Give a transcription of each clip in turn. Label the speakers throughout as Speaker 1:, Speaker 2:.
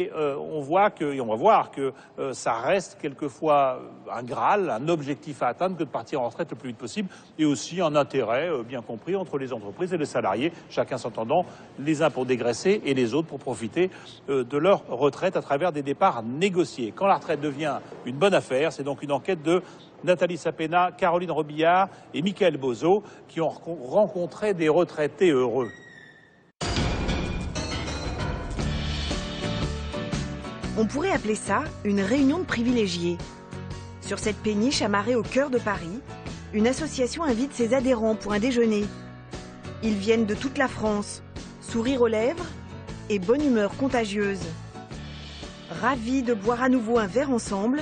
Speaker 1: Et on voit que, et on va voir que ça reste quelquefois un Graal, un objectif à atteindre que de partir en retraite le plus vite possible, et aussi un intérêt bien compris entre les entreprises et les salariés, chacun s'entendant, les uns pour dégraisser et les autres pour profiter de leur retraite à travers des départs négociés. Quand la retraite devient une bonne affaire, c'est donc une enquête de Nathalie Sapena, Caroline Robillard et Mickaël Bozo qui ont rencontré des retraités heureux.
Speaker 2: On pourrait appeler ça une réunion de privilégiés. Sur cette péniche amarrée au cœur de Paris, une association invite ses adhérents pour un déjeuner. Ils viennent de toute la France, sourire aux lèvres et bonne humeur contagieuse. Ravis de boire à nouveau un verre ensemble,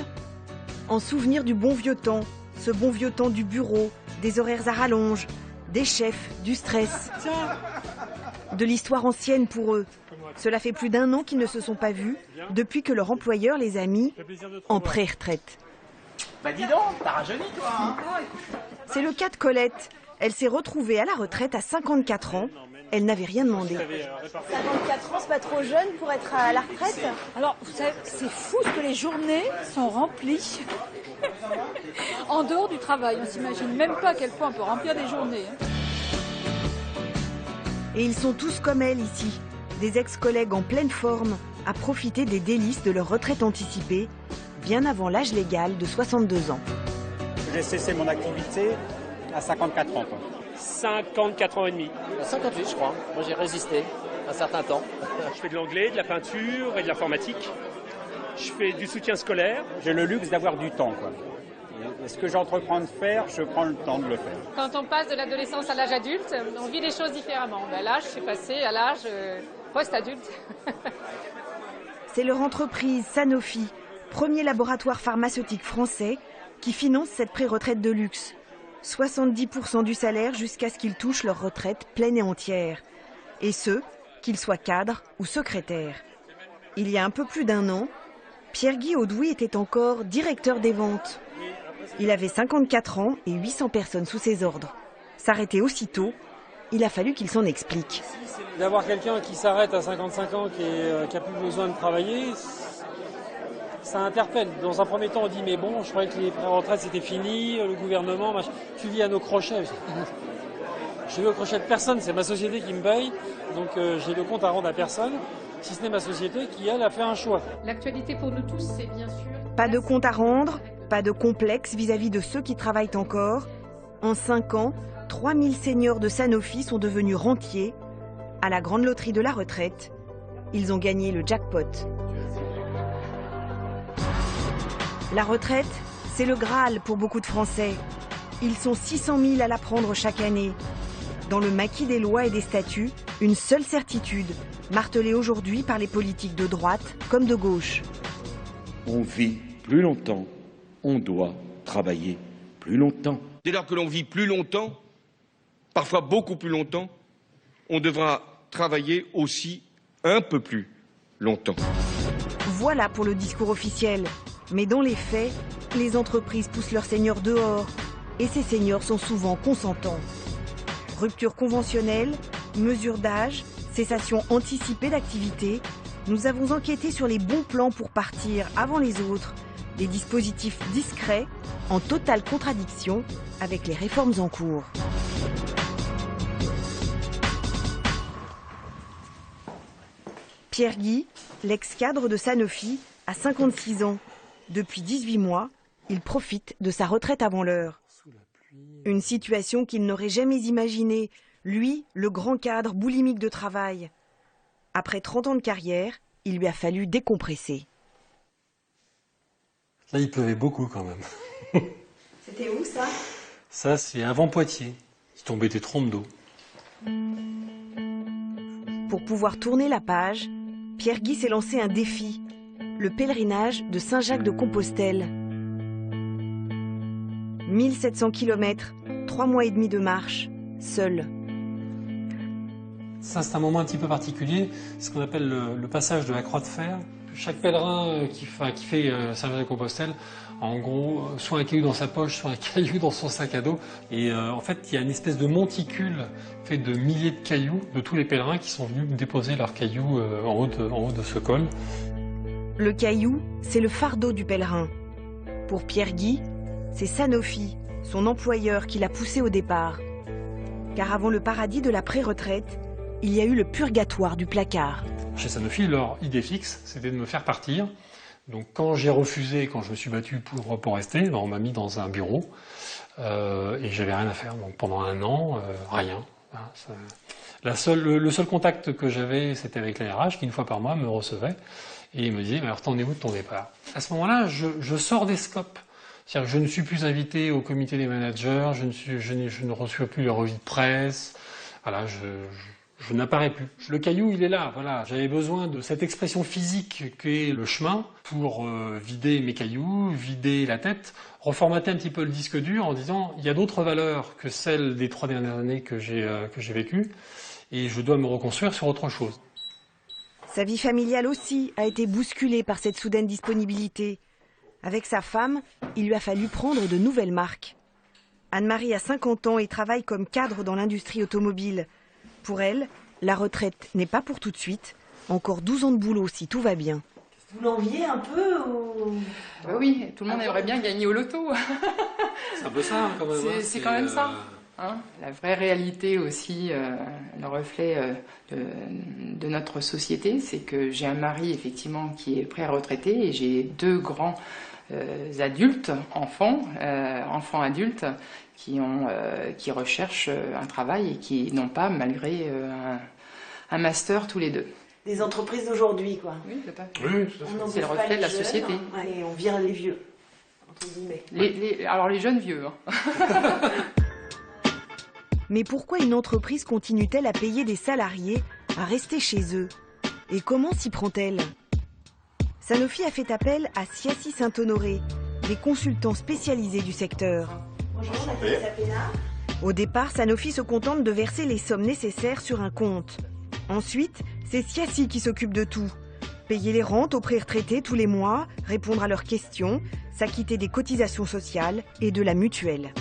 Speaker 2: en souvenir du bon vieux temps, ce bon vieux temps du bureau, des horaires à rallonge, des chefs, du stress. De l'histoire ancienne pour eux. Cela fait plus d'1 an qu'ils ne se sont pas vus depuis que leur employeur les a mis en pré-retraite.
Speaker 3: Bah dis donc, t'as rajeuni toi hein.
Speaker 2: C'est le cas de Colette. Elle s'est retrouvée à la retraite à 54 ans. Elle n'avait rien demandé.
Speaker 4: 54 ans, c'est pas trop jeune pour être à la retraite?
Speaker 5: Alors, vous savez, c'est fou ce que les journées sont remplies en dehors du travail. On s'imagine même pas à quel point on peut remplir des journées.
Speaker 2: Et ils sont tous comme elle ici, des ex-collègues en pleine forme, à profiter des délices de leur retraite anticipée, bien avant l'âge légal de 62 ans.
Speaker 6: J'ai cessé mon activité à 54 ans.
Speaker 7: 54 ans et demi.
Speaker 3: 58 je crois, moi j'ai résisté un certain temps.
Speaker 7: Je fais de l'anglais, de la peinture et de l'informatique. Je fais du soutien scolaire.
Speaker 6: J'ai le luxe d'avoir du temps, quoi. Et ce que j'entreprends de faire, je prends le temps de le faire.
Speaker 8: Quand on passe de l'adolescence à l'âge adulte, on vit les choses différemment. Ben là, je suis passée à l'âge post-adulte.
Speaker 2: C'est leur entreprise Sanofi, premier laboratoire pharmaceutique français, qui finance cette pré-retraite de luxe. 70% du salaire jusqu'à ce qu'ils touchent leur retraite pleine et entière. Et ce, qu'ils soient cadres ou secrétaires. Il y a un peu plus d'1 an, Pierre-Guy Audouy était encore directeur des ventes. Il avait 54 ans et 800 personnes sous ses ordres. S'arrêter aussitôt, il a fallu qu'il s'en explique.
Speaker 9: D'avoir quelqu'un qui s'arrête à 55 ans, qui a plus besoin de travailler, ça interpelle. Dans un premier temps, on dit mais bon, je croyais que les pré-retraites c'était fini, le gouvernement, tu vis à nos crochets. Je vis au crochet de personne, c'est ma société qui me paye, donc j'ai le compte à rendre à personne, si ce n'est ma société qui, elle, a fait un choix.
Speaker 8: L'actualité pour nous tous, c'est bien sûr...
Speaker 2: Pas de compte à rendre, pas de complexe vis-à-vis de ceux qui travaillent encore. En 5 ans, 3000 seniors de Sanofi sont devenus rentiers. À la grande loterie de la retraite, ils ont gagné le jackpot. La retraite, c'est le Graal pour beaucoup de Français. Ils sont 600 000 à la prendre chaque année. Dans le maquis des lois et des statuts, une seule certitude, martelée aujourd'hui par les politiques de droite comme de gauche.
Speaker 10: On vit plus longtemps, on doit travailler plus longtemps.
Speaker 11: Dès lors que l'on vit plus longtemps, parfois beaucoup plus longtemps, on devra travailler aussi un peu plus longtemps.
Speaker 2: Voilà pour le discours officiel. Mais dans les faits, les entreprises poussent leurs seniors dehors. Et ces seniors sont souvent consentants. Rupture conventionnelle, mesure d'âge, cessation anticipée d'activité. Nous avons enquêté sur les bons plans pour partir avant les autres. Des dispositifs discrets, en totale contradiction avec les réformes en cours. Pierre-Guy, l'ex-cadre de Sanofi, a 56 ans. Depuis 18 mois, il profite de sa retraite avant l'heure. Une situation qu'il n'aurait jamais imaginée, lui, le grand cadre boulimique de travail. Après 30 ans de carrière, il lui a fallu décompresser.
Speaker 9: Là, il pleuvait beaucoup quand même.
Speaker 4: C'était où ça?
Speaker 9: Ça, c'est avant Poitiers. Il tombait des trompes d'eau.
Speaker 2: Pour pouvoir tourner la page, Pierre-Guy s'est lancé un défi. Le pèlerinage de Saint-Jacques-de-Compostelle. 1700 km, 3 mois et demi de marche, seul.
Speaker 9: Ça, c'est un moment un petit peu particulier, ce qu'on appelle le passage de la croix de fer. Chaque pèlerin qui fait Saint-Jacques-de-Compostelle, en gros, soit un caillou dans sa poche, soit un caillou dans son sac à dos. Et en fait, il y a une espèce de monticule fait de milliers de cailloux de tous les pèlerins qui sont venus déposer leurs cailloux en haut de ce col.
Speaker 2: Le caillou, c'est le fardeau du pèlerin. Pour Pierre-Guy, c'est Sanofi, son employeur, qui l'a poussé au départ. Car avant le paradis de la pré-retraite, il y a eu le purgatoire du placard.
Speaker 9: Chez Sanofi, leur idée fixe, c'était de me faire partir. Donc quand j'ai refusé, quand je me suis battu pour rester, on m'a mis dans un bureau et j'avais rien à faire. Donc pendant 1 an, rien. Le seul contact que j'avais, c'était avec la RH qui, une fois par mois, me recevait et me disait « alors t'en es où de ton départ ?» À ce moment-là, je sors des scopes. C'est-à-dire que je ne suis plus invité au comité des managers, je ne reçois plus les revues de presse. Voilà, je n'apparais plus. Le caillou, il est là. Voilà, j'avais besoin de cette expression physique qu'est le chemin pour vider mes cailloux, vider la tête, reformater un petit peu le disque dur en disant il y a d'autres valeurs que celles des 3 dernières années que j'ai vécues et je dois me reconstruire sur autre chose.
Speaker 2: Sa vie familiale aussi a été bousculée par cette soudaine disponibilité. Avec sa femme, il lui a fallu prendre de nouvelles marques. Anne-Marie a 50 ans et travaille comme cadre dans l'industrie automobile. Pour elle, la retraite n'est pas pour tout de suite. Encore 12 ans de boulot si tout va bien.
Speaker 4: Vous l'enviez un peu ou...
Speaker 12: Oui, tout le monde aimerait bien gagner au loto.
Speaker 9: C'est un peu ça, hein, quand même.
Speaker 12: C'est quand même ça. Hein, la vraie réalité aussi, le reflet de notre société, c'est que j'ai un mari effectivement qui est pré-retraité et j'ai 2 grands adultes, enfants adultes, qui recherchent un travail et qui n'ont pas, malgré un master tous les 2.
Speaker 4: Des entreprises d'aujourd'hui, quoi.
Speaker 12: Oui, tout à fait.
Speaker 9: Oui,
Speaker 12: c'est le reflet de la société.
Speaker 4: Et on vire les vieux, entre guillemets.
Speaker 12: Alors les jeunes vieux. Hein.
Speaker 2: Mais pourquoi une entreprise continue-t-elle à payer des salariés à rester chez eux? Et comment s'y prend-elle? Sanofi a fait appel à Siassi Saint-Honoré, des consultants spécialisés du secteur.
Speaker 4: Bonjour, Nathalie Sapena.
Speaker 2: Au départ, Sanofi se contente de verser les sommes nécessaires sur un compte. Ensuite, c'est Siassi qui s'occupe de tout. Payer les rentes aux pré-retraités tous les mois, répondre à leurs questions, s'acquitter des cotisations sociales et de la mutuelle.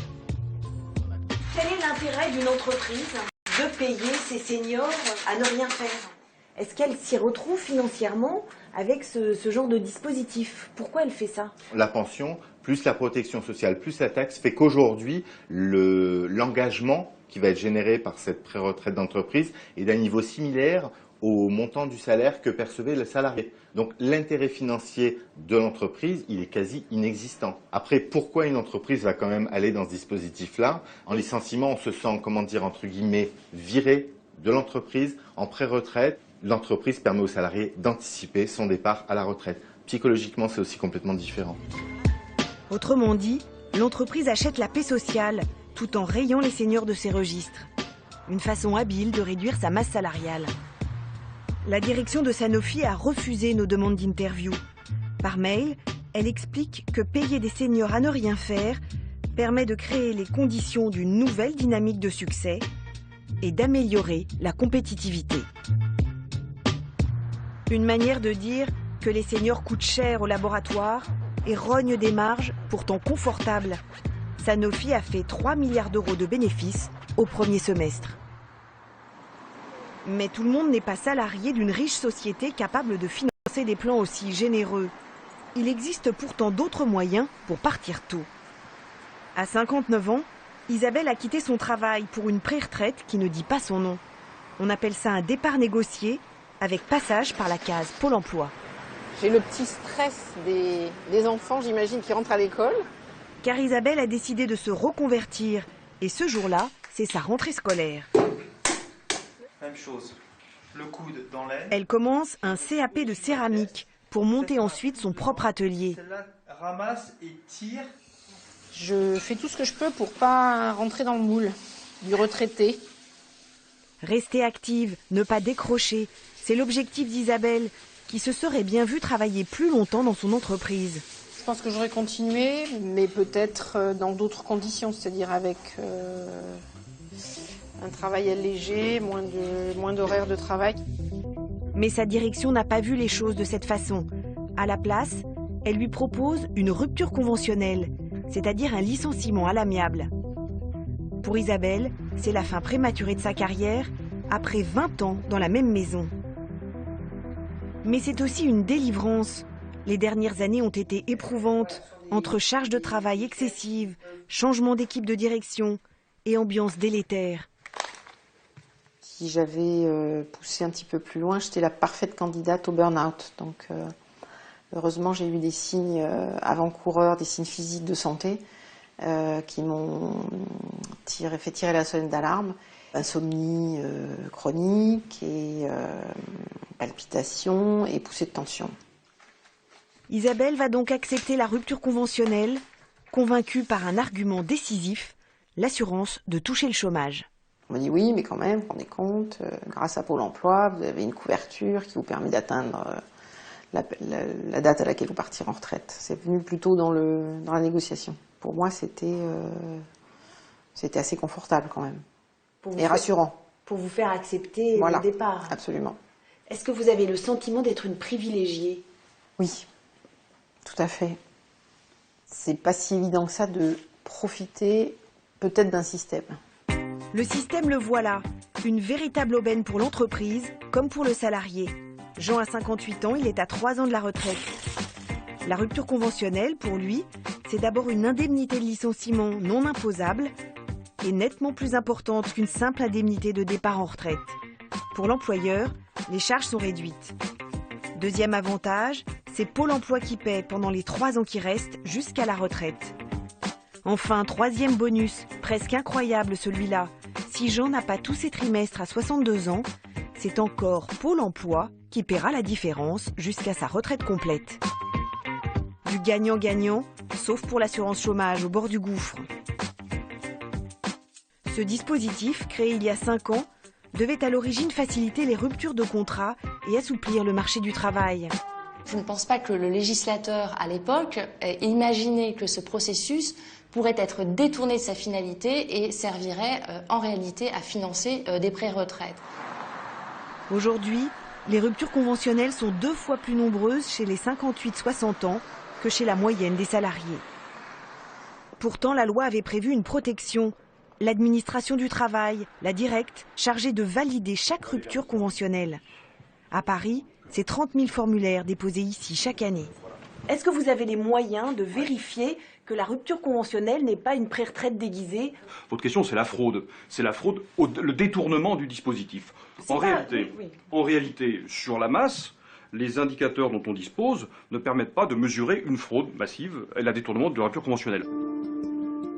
Speaker 4: Quel est l'intérêt d'une entreprise de payer ses seniors à ne rien faire? Est-ce qu'elle s'y retrouve financièrement avec ce genre de dispositif? Pourquoi elle fait ça?
Speaker 13: La pension, plus la protection sociale, plus la taxe, fait qu'aujourd'hui, l'engagement qui va être généré par cette pré-retraite d'entreprise est d'un niveau similaire au montant du salaire que percevait le salarié. Donc l'intérêt financier de l'entreprise, il est quasi inexistant. Après, pourquoi une entreprise va quand même aller dans ce dispositif-là? En licenciement, on se sent, comment dire, entre guillemets, viré de l'entreprise. En pré-retraite, l'entreprise permet aux salariés d'anticiper son départ à la retraite. Psychologiquement, c'est aussi complètement différent.
Speaker 2: Autrement dit, l'entreprise achète la paix sociale tout en rayant les seniors de ses registres. Une façon habile de réduire sa masse salariale. La direction de Sanofi a refusé nos demandes d'interview. Par mail, elle explique que payer des seniors à ne rien faire permet de créer les conditions d'une nouvelle dynamique de succès et d'améliorer la compétitivité. Une manière de dire que les seniors coûtent cher au laboratoire et rognent des marges pourtant confortables. Sanofi a fait 3 milliards d'euros de bénéfices au premier semestre. Mais tout le monde n'est pas salarié d'une riche société capable de financer des plans aussi généreux. Il existe pourtant d'autres moyens pour partir tôt. À 59 ans, Isabelle a quitté son travail pour une pré-retraite qui ne dit pas son nom. On appelle ça un départ négocié, avec passage par la case Pôle emploi.
Speaker 14: J'ai le petit stress des enfants, j'imagine, qui rentrent à l'école.
Speaker 2: Car Isabelle a décidé de se reconvertir. Et ce jour-là, c'est sa rentrée scolaire.
Speaker 15: Même chose, le coude dans l'aile.
Speaker 2: Elle commence un CAP de céramique pour monter ensuite son propre atelier.
Speaker 15: Celle-là ramasse et tire.
Speaker 14: Je fais tout ce que je peux pour pas rentrer dans le moule du retraité.
Speaker 2: Rester active, ne pas décrocher, c'est l'objectif d'Isabelle, qui se serait bien vue travailler plus longtemps dans son entreprise.
Speaker 14: Je pense que j'aurais continué, mais peut-être dans d'autres conditions, c'est-à-dire avec un travail allégé, moins d'horaires de travail.
Speaker 2: Mais sa direction n'a pas vu les choses de cette façon. À la place, elle lui propose une rupture conventionnelle, c'est-à-dire un licenciement à l'amiable. Pour Isabelle, c'est la fin prématurée de sa carrière, après 20 ans dans la même maison. Mais c'est aussi une délivrance. Les dernières années ont été éprouvantes, entre charges de travail excessives, changement d'équipe de direction et ambiance délétère.
Speaker 16: Si j'avais poussé un petit peu plus loin, j'étais la parfaite candidate au burn-out. Donc, heureusement, j'ai eu des signes avant-coureurs, des signes physiques de santé qui m'ont fait tirer la sonnette d'alarme. Insomnie chronique et palpitations et poussée de tension.
Speaker 2: Isabelle va donc accepter la rupture conventionnelle, convaincue par un argument décisif, l'assurance de toucher le chômage.
Speaker 16: On m'a dit oui, mais quand même, rendez compte, grâce à Pôle emploi, vous avez une couverture qui vous permet d'atteindre la date à laquelle vous partirez en retraite. C'est venu plutôt dans la négociation. Pour moi, c'était assez confortable quand même. Et rassurant.
Speaker 4: Pour vous faire accepter le départ.
Speaker 16: Absolument.
Speaker 4: Est-ce que vous avez le sentiment d'être une privilégiée?
Speaker 16: Oui, tout à fait. C'est pas si évident que ça de profiter peut-être d'un système.
Speaker 2: Le système le voilà, une véritable aubaine pour l'entreprise comme pour le salarié. Jean a 58 ans, il est à 3 ans de la retraite. La rupture conventionnelle, pour lui, c'est d'abord une indemnité de licenciement non imposable et nettement plus importante qu'une simple indemnité de départ en retraite. Pour l'employeur, les charges sont réduites. Deuxième avantage, c'est Pôle emploi qui paie pendant les 3 ans qui restent jusqu'à la retraite. Enfin, troisième bonus, presque incroyable celui-là. Si Jean n'a pas tous ses trimestres à 62 ans, c'est encore Pôle emploi qui paiera la différence jusqu'à sa retraite complète. Du gagnant-gagnant, sauf pour l'assurance chômage au bord du gouffre. Ce dispositif, créé il y a 5 ans, devait à l'origine faciliter les ruptures de contrat et assouplir le marché du travail.
Speaker 17: Je ne pense pas que le législateur, à l'époque, ait imaginé que ce processus pourrait être détourné de sa finalité et servirait en réalité à financer des pré-retraites.
Speaker 2: Aujourd'hui, les ruptures conventionnelles sont 2 fois plus nombreuses chez les 58-60 ans que chez la moyenne des salariés. Pourtant, la loi avait prévu une protection. L'administration du travail, la directe, chargée de valider chaque rupture conventionnelle. À Paris, c'est 30 000 formulaires déposés ici chaque année.
Speaker 4: Est-ce que vous avez les moyens de vérifier que la rupture conventionnelle n'est pas une pré-retraite déguisée?
Speaker 18: Votre question, c'est la fraude. C'est la fraude, le détournement du dispositif. En réalité, sur la masse, les indicateurs dont on dispose ne permettent pas de mesurer une fraude massive et le détournement de la rupture conventionnelle.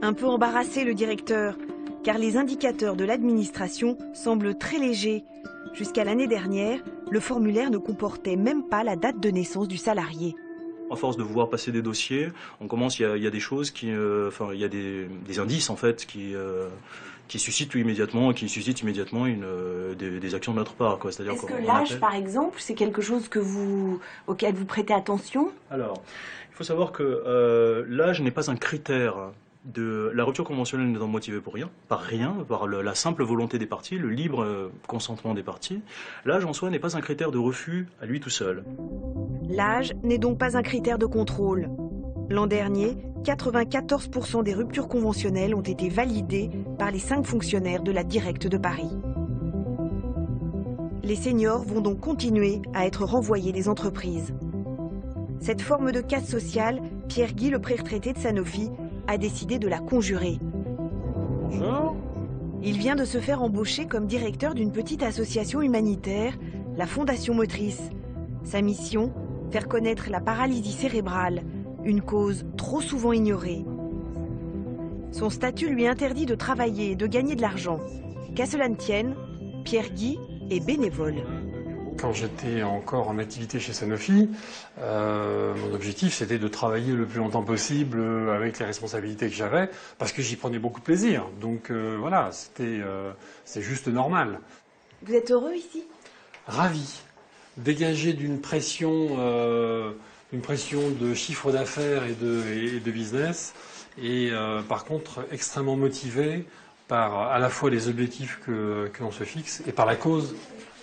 Speaker 2: Un peu embarrassé le directeur, car les indicateurs de l'administration semblent très légers. Jusqu'à l'année dernière, le formulaire ne comportait même pas la date de naissance du salarié.
Speaker 19: À force de vouloir passer des dossiers, on commence, il y a des choses qui, il y a des indices en fait qui suscitent immédiatement des actions de notre part, quoi. C'est-à-dire
Speaker 4: est-ce que l'âge, par exemple, c'est quelque chose auquel vous prêtez attention?
Speaker 19: Alors, il faut savoir que l'âge n'est pas un critère. La rupture conventionnelle n'étant motivée pour rien, par la simple volonté des parties, le libre consentement des parties. L'âge en soi n'est pas un critère de refus à lui tout seul.
Speaker 2: L'âge n'est donc pas un critère de contrôle. L'an dernier, 94% des ruptures conventionnelles ont été validées par les 5 fonctionnaires de la Directe de Paris. Les seniors vont donc continuer à être renvoyés des entreprises. Cette forme de casse sociale, Pierre Guy, le pré-retraité de Sanofi, a décidé de la conjurer.
Speaker 9: Bonjour.
Speaker 2: Il vient de se faire embaucher comme directeur d'une petite association humanitaire, la Fondation Motrice. Sa mission, faire connaître la paralysie cérébrale, une cause trop souvent ignorée. Son statut lui interdit de travailler et de gagner de l'argent. Qu'à cela ne tienne, Pierre Guy est bénévole.
Speaker 9: Quand j'étais encore en activité chez Sanofi, mon objectif c'était de travailler le plus longtemps possible avec les responsabilités que j'avais, parce que j'y prenais beaucoup de plaisir. Donc voilà, c'est juste normal.
Speaker 4: Vous êtes heureux ici?
Speaker 9: Ravi. Dégagé d'une pression de chiffre d'affaires et de business, et par contre extrêmement motivé par à la fois les objectifs que l'on se fixe et par la cause.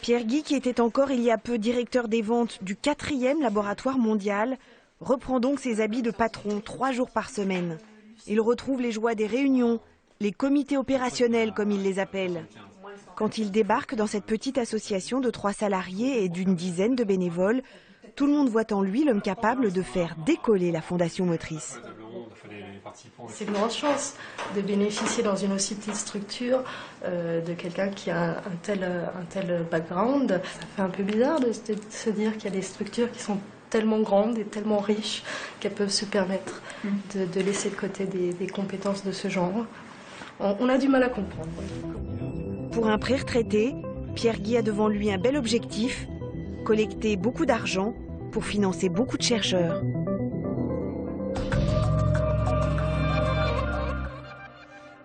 Speaker 2: Pierre Guy, qui était encore il y a peu directeur des ventes du 4e laboratoire mondial, reprend donc ses habits de patron 3 jours par semaine. Il retrouve les joies des réunions, les comités opérationnels comme il les appelle. Quand il débarque dans cette petite association de 3 salariés et d'une dizaine de bénévoles, tout le monde voit en lui l'homme capable de faire décoller la Fondation Motrice.
Speaker 20: C'est une grande chance de bénéficier dans une aussi petite structure de quelqu'un qui a un tel background. Ça fait un peu bizarre de se dire qu'il y a des structures qui sont tellement grandes et tellement riches qu'elles peuvent se permettre de laisser de côté des compétences de ce genre. On a du mal à comprendre.
Speaker 2: Pour un pré-retraité, Pierre Guy a devant lui un bel objectif, collecter beaucoup d'argent pour financer beaucoup de chercheurs.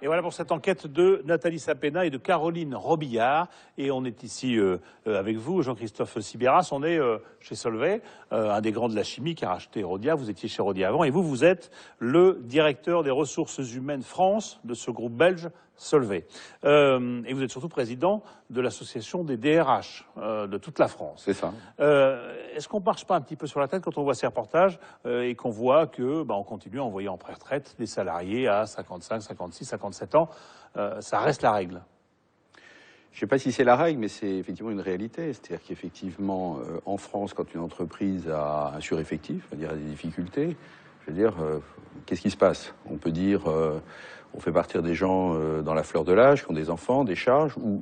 Speaker 1: Et voilà pour cette enquête de Nathalie Sapena et de Caroline Robillard. Et on est ici avec vous, Jean-Christophe Sibéras. On est chez Solvay, un des grands de la chimie qui a racheté Rhodia. Vous étiez chez Rhodia avant. Et vous, vous êtes le directeur des ressources humaines France de ce groupe belge Solvay. Et vous êtes surtout président de l'association des DRH de toute la France.
Speaker 21: C'est ça.
Speaker 1: Est-ce qu'on ne marche pas un petit peu sur la tête quand on voit ces reportages et qu'on voit que on continue à envoyer en pré-retraite des salariés à 55, 56, 57 ans ça reste la règle?
Speaker 21: Je ne sais pas si c'est la règle, mais c'est effectivement une réalité. C'est-à-dire qu'effectivement, en France, quand une entreprise a un sureffectif, c'est-à-dire a des difficultés, je veux dire, qu'est-ce qui se passe? On peut dire, on fait partir des gens dans la fleur de l'âge, qui ont des enfants, des charges, ou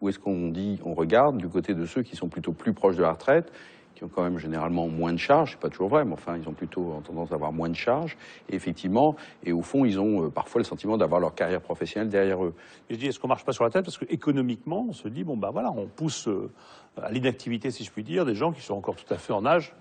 Speaker 21: est-ce qu'on dit, on regarde du côté de ceux qui sont plutôt plus proches de la retraite, qui ont quand même généralement moins de charges, c'est pas toujours vrai, mais enfin, ils ont plutôt tendance à avoir moins de charges, et effectivement, et au fond, ils ont parfois le sentiment d'avoir leur carrière professionnelle derrière eux.
Speaker 1: Et je dis, est-ce qu'on marche pas sur la tête? Parce que économiquement, on se dit, bon, voilà, on pousse à l'inactivité, si je puis dire, des gens qui sont encore tout à fait en âge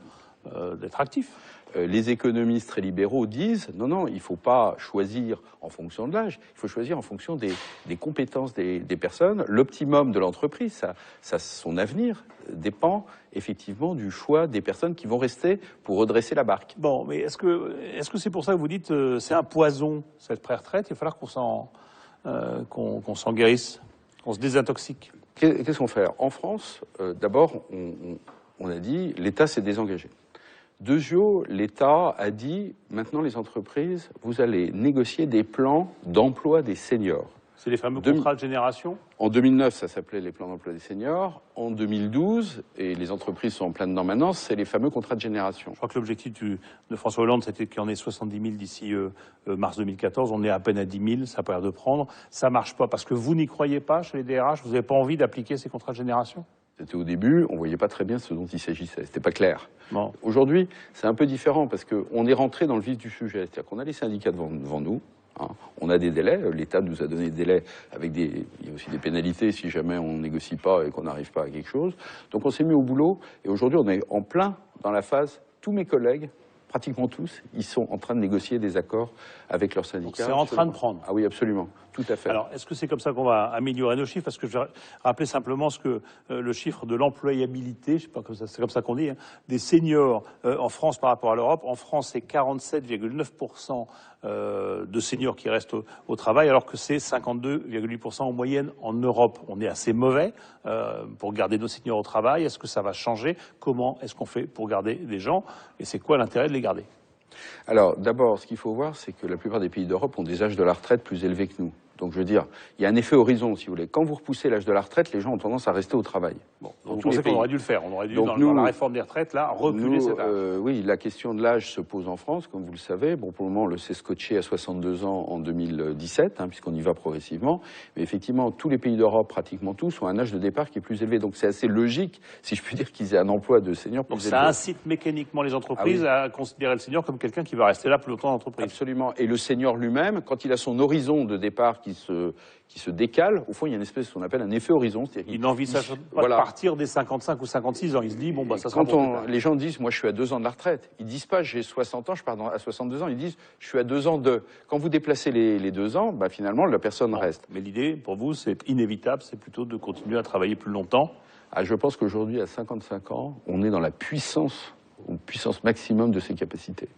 Speaker 1: d'être actifs.
Speaker 21: Les économistes très libéraux disent non, il ne faut pas choisir en fonction de l'âge, il faut choisir en fonction des compétences des personnes. L'optimum de l'entreprise, son avenir dépend effectivement du choix des personnes qui vont rester pour redresser la barque.
Speaker 1: Bon, mais est-ce que c'est pour ça que vous dites c'est un poison, cette pré-retraite? Il va falloir qu'on s'en guérisse, qu'on se désintoxique.
Speaker 21: Qu'est-ce qu'on fait? En France, d'abord, on a dit l'État s'est désengagé. Deuxièmement, l'État a dit, maintenant les entreprises, vous allez négocier des plans d'emploi des seniors.
Speaker 1: C'est les fameux contrats de génération?
Speaker 21: En 2009, ça s'appelait les plans d'emploi des seniors. En 2012, et les entreprises sont en plein dedans maintenant, c'est les fameux contrats de génération.
Speaker 1: Je crois que l'objectif de François Hollande, c'était qu'il y en ait 70 000 d'ici mars 2014. On est à peine à 10 000, ça a pas l'air de prendre. Ça marche pas parce que vous n'y croyez pas chez les DRH? Vous n'avez pas envie d'appliquer ces contrats de génération?
Speaker 21: C'était au début, on voyait pas très bien ce dont il s'agissait, c'était pas clair.
Speaker 1: Bon.
Speaker 21: Aujourd'hui, c'est un peu différent parce qu'on est rentré dans le vif du sujet, c'est-à-dire qu'on a les syndicats devant nous, hein, on a des délais, l'État nous a donné des délais avec il y a aussi des pénalités si jamais on négocie pas et qu'on n'arrive pas à quelque chose. Donc on s'est mis au boulot et aujourd'hui on est en plein dans la phase, tous mes collègues, pratiquement tous, ils sont en train de négocier des accords avec leurs syndicats.
Speaker 1: C'est en train de prendre.
Speaker 21: Ah oui, absolument, tout à fait.
Speaker 1: Alors, est-ce que c'est comme ça qu'on va améliorer nos chiffres? Parce que je vais rappeler simplement le chiffre de l'employabilité, je sais pas, c'est comme ça qu'on dit, hein, des seniors en France par rapport à l'Europe. En France, c'est 47,9% de seniors qui restent au travail, alors que c'est 52,8% en moyenne en Europe. On est assez mauvais pour garder nos seniors au travail. Est-ce que ça va changer? Comment est-ce qu'on fait pour garder les gens? Et c'est quoi l'intérêt de les garder?
Speaker 21: Alors, d'abord, ce qu'il faut voir, c'est que la plupart des pays d'Europe ont des âges de la retraite plus élevés que nous. Donc, je veux dire, il y a un effet horizon, si vous voulez. Quand vous repoussez l'âge de la retraite, les gens ont tendance à rester au travail.
Speaker 1: Bon, vous pensez qu'on aurait dû le faire? On aurait dû, dans la réforme des retraites, là, reculer cet âge.
Speaker 21: Oui, la question de l'âge se pose en France, comme vous le savez. Bon, pour le moment, on le s'est scotché à 62 ans en 2017, puisqu'on y va progressivement. Mais effectivement, tous les pays d'Europe, pratiquement tous, ont un âge de départ qui est plus élevé. Donc, c'est assez logique, si je puis dire, qu'ils aient un emploi de senior plus élevé.
Speaker 1: Donc, ça incite mécaniquement les entreprises à considérer le senior comme quelqu'un qui va rester là plus longtemps dans l'entreprise.
Speaker 21: Absolument. Et le senior lui-même, quand il a son horizon de départ qui se décale, au fond, il y a une espèce de ce qu'on appelle un effet horizon.
Speaker 1: Il n'envisage pas de partir des 55 ou 56 ans. Il se dit, bon, ça sera
Speaker 21: les gens disent, moi, je suis à 2 ans de la retraite. Ils disent pas, j'ai 60 ans, je pars à 62 ans. Ils disent, je suis à 2 ans de... Quand vous déplacez les 2 ans, finalement, la personne reste.
Speaker 1: Mais l'idée, pour vous, c'est inévitable, c'est plutôt de continuer à travailler plus longtemps.
Speaker 21: Je pense qu'aujourd'hui, à 55 ans, on est dans la puissance maximum de ses capacités.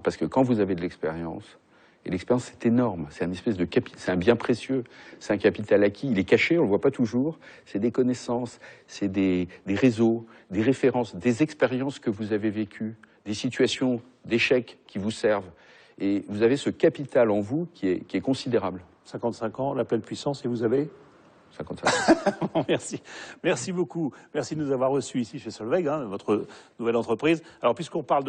Speaker 21: Parce que quand vous avez de l'expérience, et l'expérience, c'est énorme. C'est un espèce de c'est un bien précieux. C'est un capital acquis. Il est caché, on le voit pas toujours. C'est des connaissances, c'est des réseaux, des références, des expériences que vous avez vécues, des situations d'échecs qui vous servent. Et vous avez ce capital en vous qui est considérable.
Speaker 1: 55 ans, la pleine puissance, et vous avez
Speaker 21: 55.
Speaker 1: Merci beaucoup. Merci de nous avoir reçus ici chez Solveig, hein, votre nouvelle entreprise. Alors, puisqu'on parle